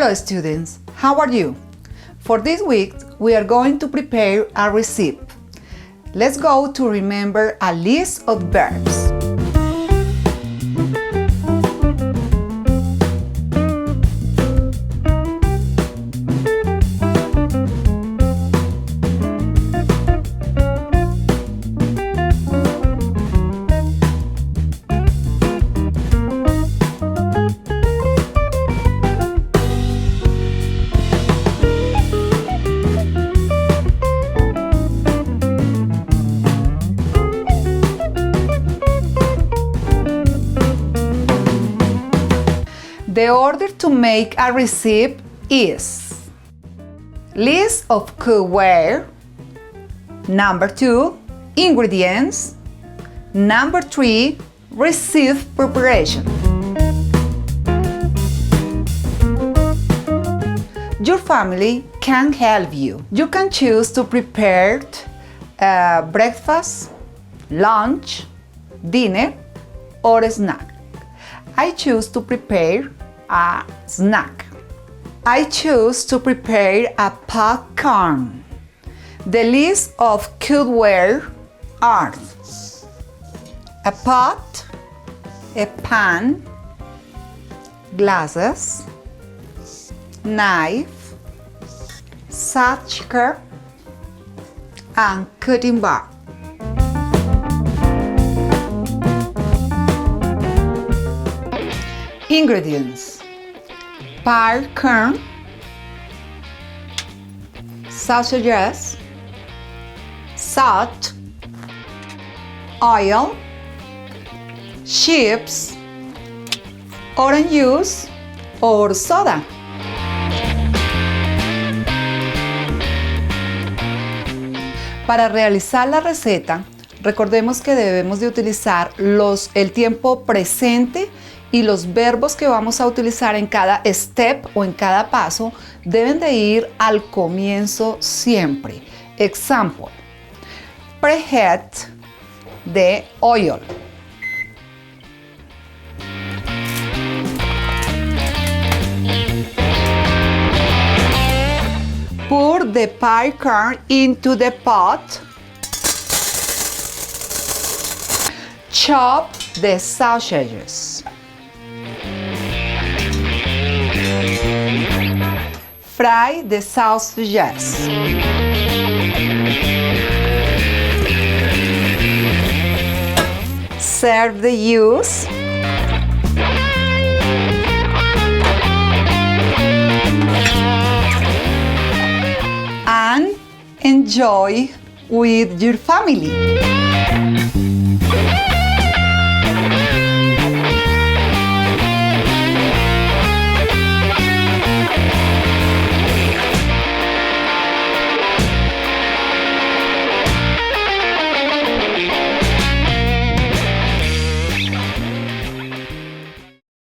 Hello students, how are you? For this week, we are going to prepare a recipe. Let's go to remember a list of verbs. The order to make a recipe is list of cookware, number 2, ingredients, number 3, recipe preparation. Your family can help you. You can choose to prepare breakfast, lunch, dinner, or snack. I choose to prepare a snack. I choose to prepare a popcorn. The list of cookware are a pot, a pan, glasses, knife, shaker, and cutting board. Ingredients: popcorn, sausages, salt, oil, chips, orange juice or soda. Para realizar la receta, recordemos que debemos de utilizar el tiempo presente y los verbos que vamos a utilizar en cada step o en cada paso deben de ir al comienzo siempre. Example: preheat the oil. Pour the popcorn into the pot. Chop the sausages. Fry the sausages. Serve the juice. And enjoy with your family.